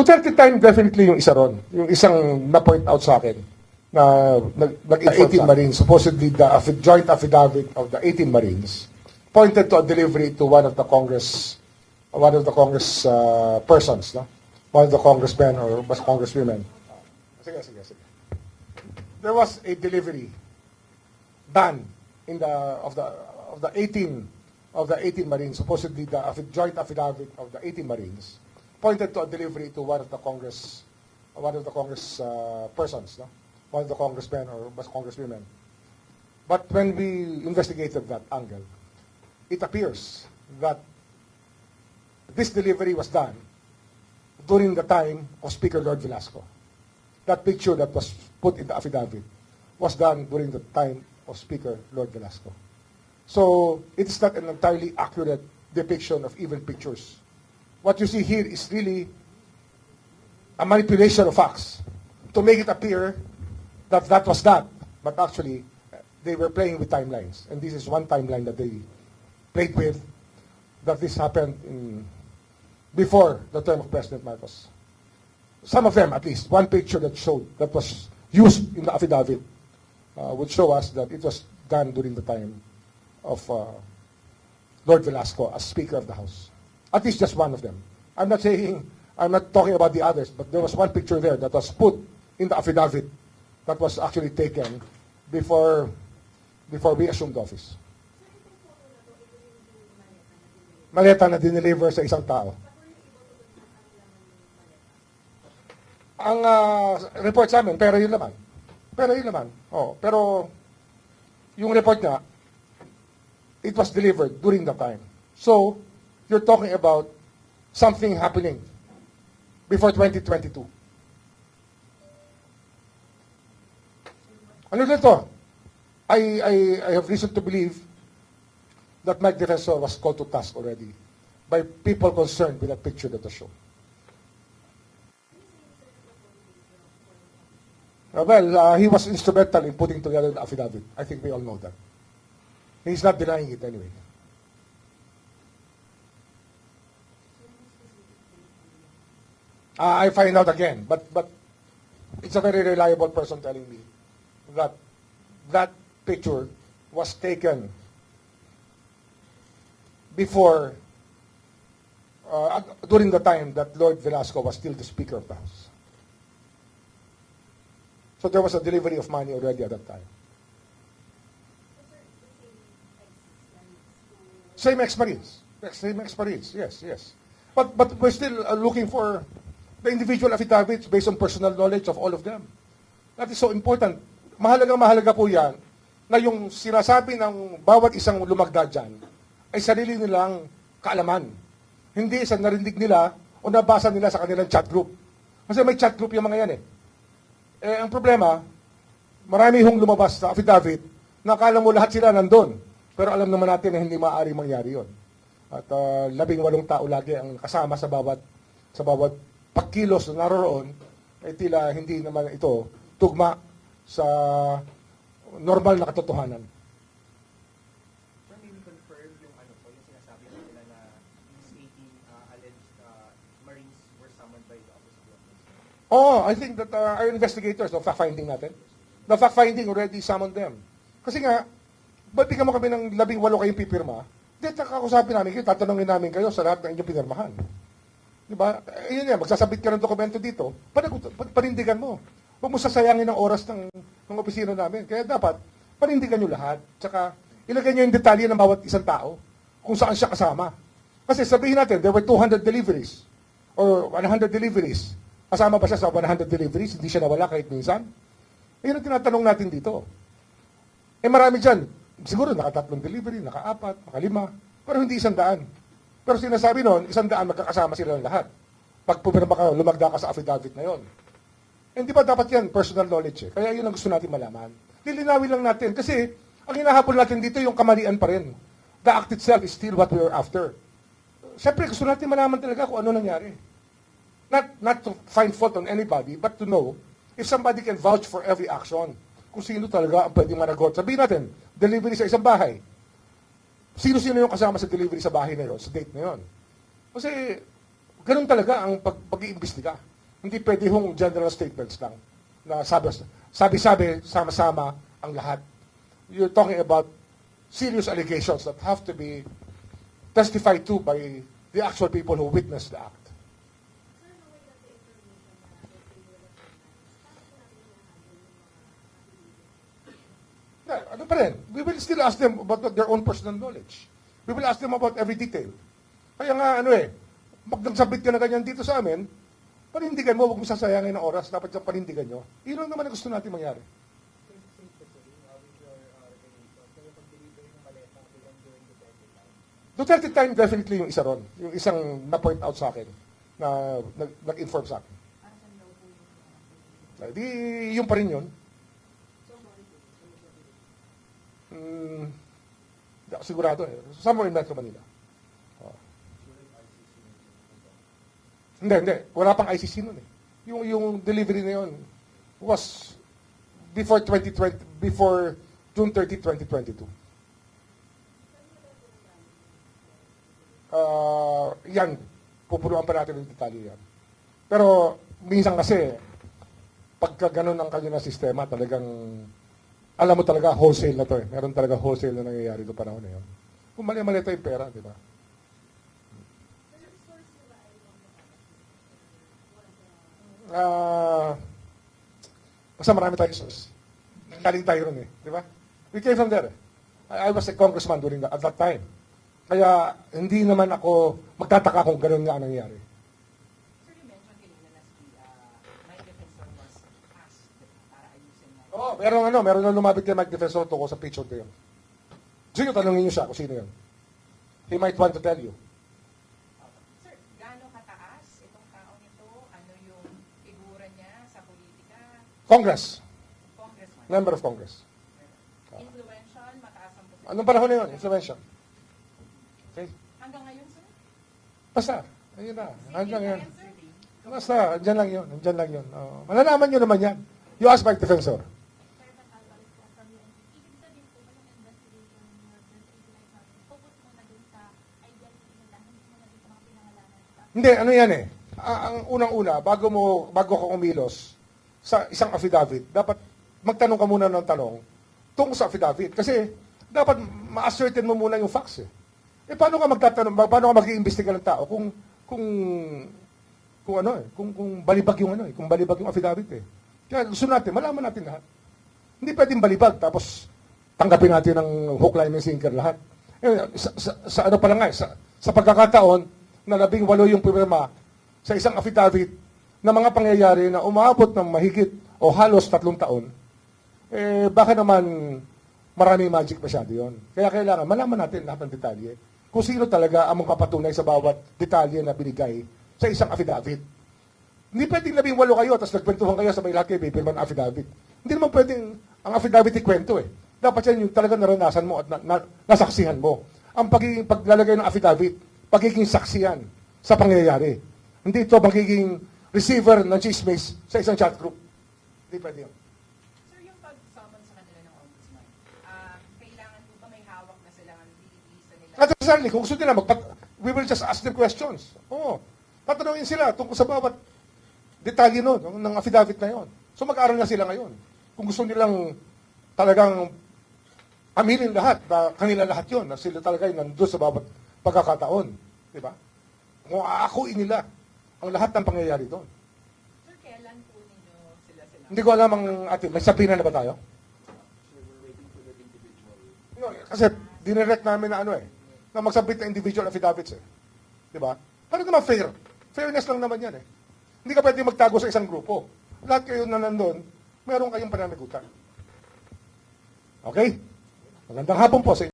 Duterte time, definitely yung isa ron. Yung isang na-point out sa akin na nag-18 Marines, supposedly the joint affidavit of the 18 Marines pointed to a delivery to one of the Congress persons, no? One of the congressmen or congresswomen. Sige. There was a delivery done in of the 18 Marines, supposedly the joint affidavit of the 18 Marines pointed to a delivery to one of the Congress persons, no? One of the congressmen or congresswomen. But when we investigated that angle, it appears that this delivery was done during the time of Speaker Lord Velasco. That picture that was put in the affidavit was done during the time of Speaker Lord Velasco. So it is not an entirely accurate depiction of even pictures. What you see here is really a manipulation of facts to make it appear that that was that, but actually they were playing with timelines, and this is one timeline that they played with, that this happened before the term of President Marcos. Some of them, at least, one picture that was used in the affidavit would show us that it was done during the time of Lord Velasco as Speaker of the House. At least just one of them. I'm not talking about the others, but there was one picture there that was put in the affidavit that was actually taken before we assumed office. Maleta na dineliver sa isang tao. Ang report sa amin, pero yun naman. Oh, pero yung report niya, it was delivered during the time. So, you're talking about something happening before 2022. Ano dito? I have reason to believe that Mike Defensor was called to task already by people concerned with that picture that was shown. He was instrumental in putting together the affidavit. I think we all know that. He's not denying it anyway. I find out again, but it's a very reliable person telling me that that picture was taken before, during the time that Lord Velasco was still the Speaker of the House. So there was a delivery of money already at that time. Same ex-Marines, yes. But we're still looking for the individual affidavits based on personal knowledge of all of them. That is so important. Mahalaga po yan na yung sinasabi ng bawat isang lumagda dyan ay sarili nilang kaalaman. Hindi sa narinig nila o nabasa nila sa kanilang chat group. Kasi may chat group yung mga yan eh. Ang problema, marami hong lumabas sa affidavit na akala mo lahat sila nandun. Pero alam naman natin na hindi maaaring mangyari yon. At 18 tao lagi ang kasama sa bawat pagkilos na naroroon, ay tila hindi naman ito tugma sa normal na katotohanan. Sir, may confirm yung yung sinasabi nila na these 18 alleged Marines were summoned by the Office of the Ombudsman? Oh, I think that our investigators, the fact-finding natin, the fact-finding already summoned them. Kasi nga, ba't di ka mo kami ng 18 kayong pipirma? Di, kakusapin namin kayo, tatanungin namin kayo sa lahat ng inyong pinirmahan. Diba? Yun yan, magsasabit ka ng dokumento dito, panindigan mo. Huwag mo sasayangin ang oras ng opisina namin. Kaya dapat, panindigan nyo lahat. Tsaka, ilagay nyo yung detalye ng bawat isang tao kung saan siya kasama. Kasi sabihin natin, there were 200 deliveries or 100 deliveries. Kasama ba siya sa 100 deliveries? Hindi siya nawala kahit minsan? Yun ang tinatanong natin dito. Marami dyan. Siguro naka-3 delivery, naka-4, naka-5, pero hindi 100. Pero sinasabi noon, 100 magkakasama sila ng lahat. Pag pumirma ka, lumagda ka sa affidavit na yon. Hindi ba dapat yan personal knowledge eh? Kaya yun ang gusto natin malaman. Lilinawin lang natin kasi ang hinahabol natin dito yung kamalian pa rin. The act itself is still what we are after. Siyempre, gusto natin malaman talaga kung ano nangyari. Not to find fault on anybody, but to know if somebody can vouch for every action. Kung sino talaga ang pwedeng managot. Sabihin natin, delivery sa isang bahay. Sino-sino yung kasama sa delivery sa bahay na yun, sa date na yun. Kasi, ganun talaga ang pag-iimbestiga. Hindi pwede hong general statements lang na sabi-sabi, sama-sama ang lahat. You're talking about serious allegations that have to be testified to by the actual people who witnessed the act. Ano pa rin? We will still ask them about their own personal knowledge. We will ask them about every detail. Kaya nga, magsabit ka na ganyan dito sa amin, panindigan mo, huwag mo sasayangin ng oras, dapat yung panindigan nyo. Yun lang naman ang gusto natin mangyari. Duterte time, definitely yung isa ron. Yung isang na-point out sa akin, na nag-inform sa akin. Di, yung pa rin yun. Hindi ako sigurado eh. Somewhere in Metro Manila. Hindi. Wala pang ICC nun eh. Yung delivery na yun was before June 30, 2022. Yan. Pupuluan pa natin ng detalye yan. Pero minsan kasi, pagka ganun ang kanya na sistema, talagang, alam mo talaga, wholesale na to eh. Meron talaga wholesale na nangyayari doon panahon na yun. Kung mali-mali tayong pera, di ba? Basta marami tayong source. Galing tayo ron eh. Di ba? We came from there. I was a congressman at that time. Kaya hindi naman ako magtataka kung gano'n nga ang nangyayari. Sir, you mentioned kanina na si Mike Defensor was asked para ayusin na. Oo, meron na lumapit kay Mike Defensor tungkol sa picture na yun. Sige, tanongin niyo siya kung sino yun. He might want to tell you. Sir, gaano kataas itong taong ito? Ano yung figura niya sa politika? Congress. Congressman. Member of Congress. Influential, mataas ang posisyon. Anong panahon na yun? Influential. Okay? Hanggang ngayon, sir? Basta. Ayun na. Hanggang yun. Sir, Basta. Andyan lang yun. Malalaman nyo naman yan. You ask Mike Defensor. Hindi, ano yan eh. Ang unang-una, bago ka kumilos sa isang affidavit, dapat magtanong ka muna ng tanong tungkol sa affidavit. Kasi dapat ma-ascertain mo muna yung facts eh. Paano ka magtatanong, paano ka mag-iimbestiga ng tao kung balibag yung balibag yung affidavit eh. Kaya gusto natin, malaman natin lahat. Hindi pwedeng balibag tapos tanggapin natin ng hook, line, and sinker lahat. Sa ano pa lang nga, sa pagkakataon na 18 yung pirma sa isang affidavit na mga pangyayari na umaabot ng mahigit o halos 3 taon, baka naman maraming magic masyado yun. Kaya kailangan malaman natin lahat ng detalye kung sino talaga ang magpapatunay sa bawat detalye na binigay sa isang affidavit. Hindi pwedeng 18 kayo tapos nagkwentuhan kayo sa may lahat kayo pipirma ng affidavit. Hindi naman pwedeng ang affidavit ikwento eh. Dapat yan yung talaga naranasan mo at nasaksihan mo. Ang paglalagay ng affidavit, pagiging saksiyan sa pangyayari. Hindi ito magiging receiver ng chismis sa isang chat group. Hindi pwede yun. Sir, yung pag-summon sa kanila ng ombudsman, kailangan po ba may hawak na sila ng lilisa nila? Not necessarily. Kung gusto nila, we will just ask them questions. Oo. Tatanungin sila tungkol sa bawat detalye nun, ng affidavit na yon. So mag-aaral na sila ngayon. Kung gusto nilang talagang aminin lahat, na kanila lahat yon, na sila talaga yung nandun sa bawat pagkakataon. Di ba? Kung aakuin nila ang lahat ng pangyayari doon. Sir, kailan po ninyo sila? Hindi ko alam ang atin. May sabihin na ba tayo? No, kasi dinirect namin na na magsabit na individual affidavits eh. Di ba? Para naman fair. Fairness lang naman yan eh. Hindi ka pwede magtago sa isang grupo. Lahat kayo na nandun, meron kayong pananagutan. Okay? Magandang hapon po sa inyo.